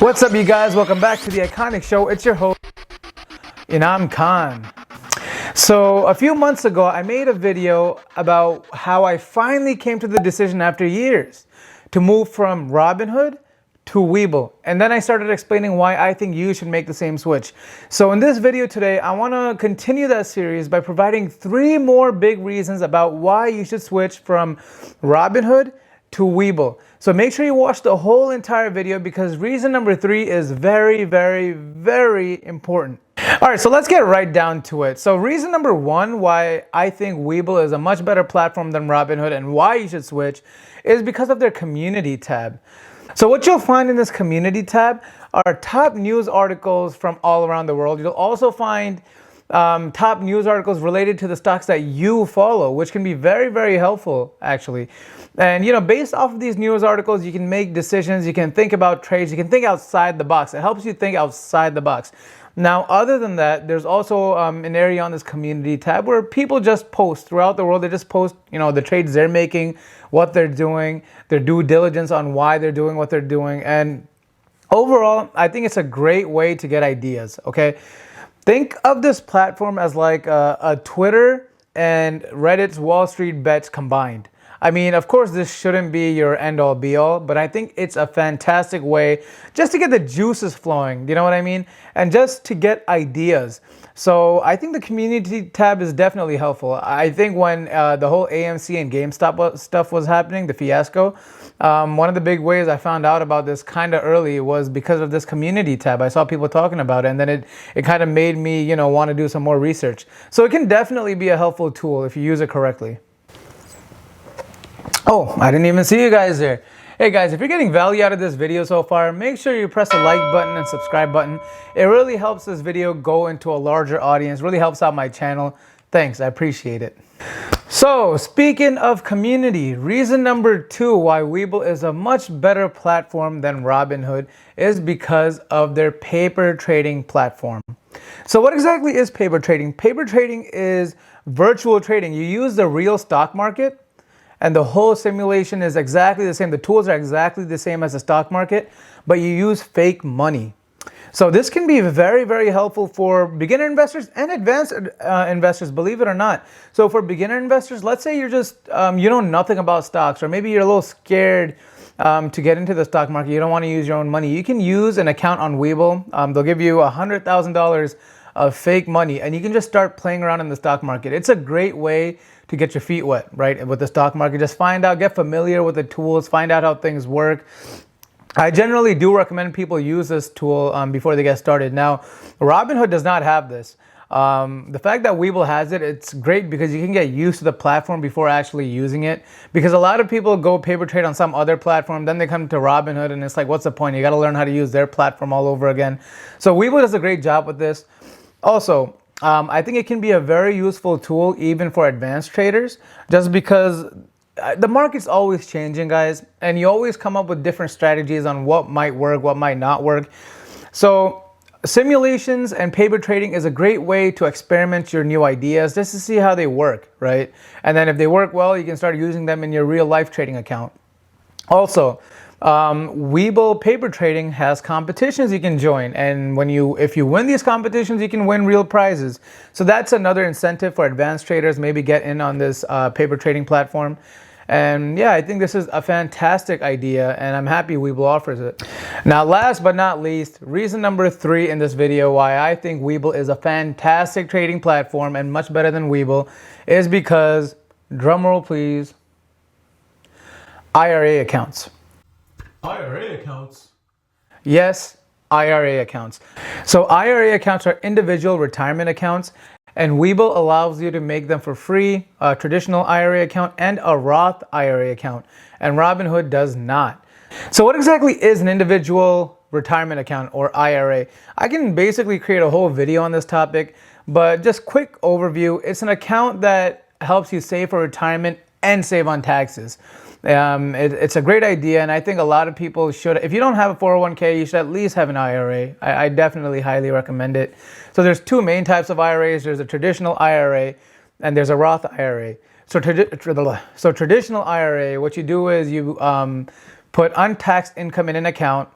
What's up, you guys? Welcome back to the IKhanic Show. It's your host, Inaam Khan. So a few months ago, I made a video about how I finally came to the decision after years to move from Robinhood to Webull. And then I started explaining why I think you should make the same switch. So in this video today, I want to continue that series by providing 3 more big reasons about why you should switch from Robinhood to Webull. So make sure you watch the whole entire video because reason number 3 is very, very, very important. All right, so let's get right down to it. So reason number 1 why I think Webull is a much better platform than Robinhood and why you should switch is because of their community tab. So what you'll find in this community tab are top news articles from all around the world. You'll also find top news articles related to the stocks that you follow, which can be very, very helpful actually. And based off of these news articles, you can make decisions, you can think about trades, you can think outside the box. It helps you think outside the box. Now, other than that, there's also an area on this community tab where people just post throughout the world. They just post, the trades they're making, what they're doing, their due diligence on why they're doing what they're doing. And overall, I think it's a great way to get ideas, okay? Think of this platform as like a Twitter and Reddit's Wall Street Bets combined. I mean, of course, this shouldn't be your end-all be-all, but I think it's a fantastic way just to get the juices flowing, you know what I mean? And just to get ideas. So I think the community tab is definitely helpful. I think when the whole AMC and GameStop stuff was happening, the fiasco, one of the big ways I found out about this kind of early was because of this community tab. I saw people talking about it, and then it kind of made me, want to do some more research. So it can definitely be a helpful tool if you use it correctly. Oh, I didn't even see you guys there. Hey guys, if you're getting value out of this video so far, make sure you press the like button and subscribe button. It really helps this video go into a larger audience, really helps out my channel. Thanks, I appreciate it. So, speaking of community, reason number 2 why Webull is a much better platform than Robinhood is because of their paper trading platform. So what exactly is paper trading? Paper trading is virtual trading. You use the real stock market, and the whole simulation is exactly the same. The tools are exactly the same as the stock market, but you use fake money. So this can be very, very helpful for beginner investors and advanced investors, believe it or not. So for beginner investors, let's say you're just, you know nothing about stocks, or maybe you're a little scared to get into the stock market. You don't want to use your own money. You can use an account on Webull. They'll give you $100,000 of fake money, and you can just start playing around in the stock market. It's a great way to get your feet wet, right, with the stock market. Just find out, get familiar with the tools, find out how things work. I generally do recommend people use this tool before they get started. Now, Robinhood does not have this. The fact that Webull has it, it's great because you can get used to the platform before actually using it. Because a lot of people go paper trade on some other platform, then they come to Robinhood and it's like, what's the point? You got to learn how to use their platform all over again. So Webull does a great job with this. Also, I think it can be a very useful tool even for advanced traders, just because the market's always changing, guys, and you always come up with different strategies on what might work, what might not work. So simulations and paper trading is a great way to experiment your new ideas just to see how they work, right? And then if they work well, you can start using them in your real life trading account. Also, Webull paper trading has competitions you can join, and if you win these competitions, you can win real prizes. So that's another incentive for advanced traders, maybe get in on this paper trading platform. And yeah, I think this is a fantastic idea, and I'm happy Webull offers it. Now, last but not least, reason number 3 in this video why I think Webull is a fantastic trading platform and much better than Webull is because, drumroll please, IRA accounts. IRA accounts? Yes, IRA accounts. So IRA accounts are individual retirement accounts, and Webull allows you to make them for free, a traditional IRA account and a Roth IRA account, and Robinhood does not. So what exactly is an individual retirement account or IRA? I can basically create a whole video on this topic, but just quick overview, it's an account that helps you save for retirement and save on taxes. It's a great idea, and I think a lot of people should. If you don't have a 401k, you should at least have an IRA. I definitely highly recommend it. So there's 2 main types of IRAs. There's a traditional IRA and there's a Roth IRA. So traditional IRA, what you do is you put untaxed income in an account,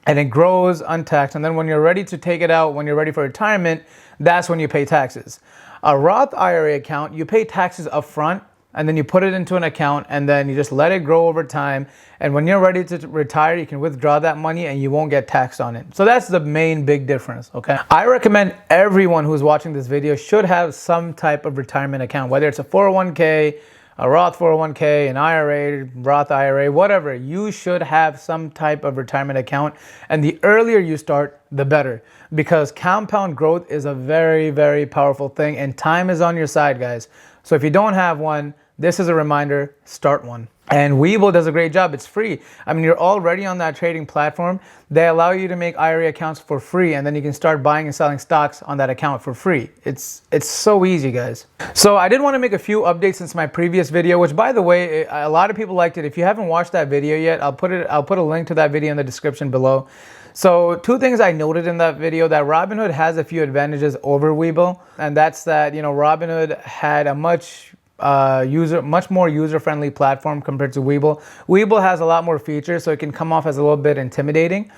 and it grows untaxed. And then when you're ready to take it out, when you're ready for retirement, that's when you pay taxes. A Roth IRA account, you pay taxes up front, and then you put it into an account, and then you just let it grow over time. And when you're ready to retire, you can withdraw that money and you won't get taxed on it. So that's the main big difference, okay? I recommend everyone who's watching this video should have some type of retirement account, whether it's a 401k, a Roth 401k, an IRA, Roth IRA, whatever. You should have some type of retirement account. And the earlier you start, the better. Because compound growth is a very, very powerful thing. And time is on your side, guys. So if you don't have one, this is a reminder, start one. And Webull does a great job. It's free. I mean, you're already on that trading platform. They allow you to make IRA accounts for free, and then you can start buying and selling stocks on that account for free. It's so easy, guys. So I did want to make a few updates since my previous video, which, by the way, a lot of people liked it. If you haven't watched that video yet, I'll put a link to that video in the description below. So two things I noted in that video: that Robinhood has a few advantages over Webull, and that's that, you know, Robinhood had a much more user-friendly platform compared to Webull. Webull has a lot more features, so it can come off as a little bit intimidating.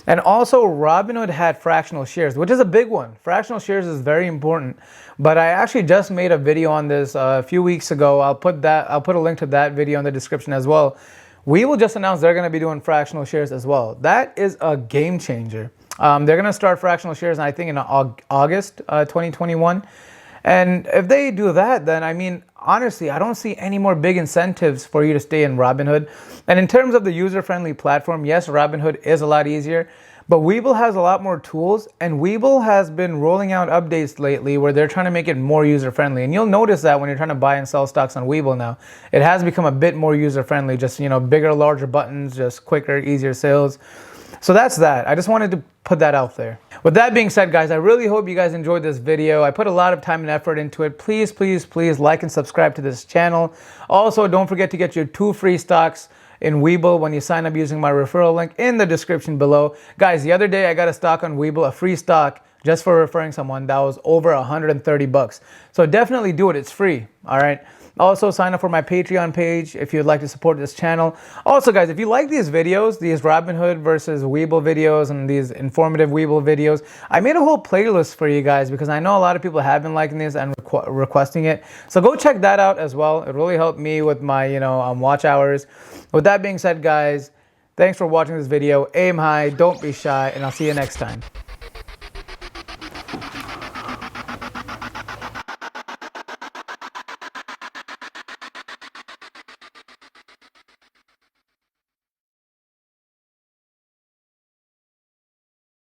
And also, Robinhood had fractional shares, which is a big one. Fractional shares is very important. But I actually just made a video on this a few weeks ago. I'll put a link to that video in the description as well. Webull just announced they're going to be doing fractional shares as well. That is a game changer. They're going to start fractional shares, I think, in August 2021. And if they do that, then I mean, honestly, I don't see any more big incentives for you to stay in Robinhood. And in terms of the user-friendly platform, yes, Robinhood is a lot easier, but Webull has a lot more tools, and Webull has been rolling out updates lately where they're trying to make it more user-friendly. And you'll notice that when you're trying to buy and sell stocks on Webull now, it has become a bit more user-friendly, just, you know, bigger, larger buttons, just quicker, easier sales. So that's that. I just wanted to put that out there. With that being said, guys, I really hope you guys enjoyed this video. I put a lot of time and effort into it. Please, please, please like and subscribe to this channel. Also, don't forget to get your 2 free stocks in Webull when you sign up using my referral link in the description below. Guys, the other day I got a stock on Webull, a free stock, just for referring someone, that was over 130 bucks. So definitely do it. It's free. All right. Also, sign up for my Patreon page if you'd like to support this channel. Also, guys, if you like these videos, these Robinhood versus Webull videos and these informative Webull videos, I made a whole playlist for you guys because I know a lot of people have been liking this and requesting it. So go check that out as well. It really helped me with my, watch hours. With that being said, guys, thanks for watching this video. Aim high, don't be shy, and I'll see you next time.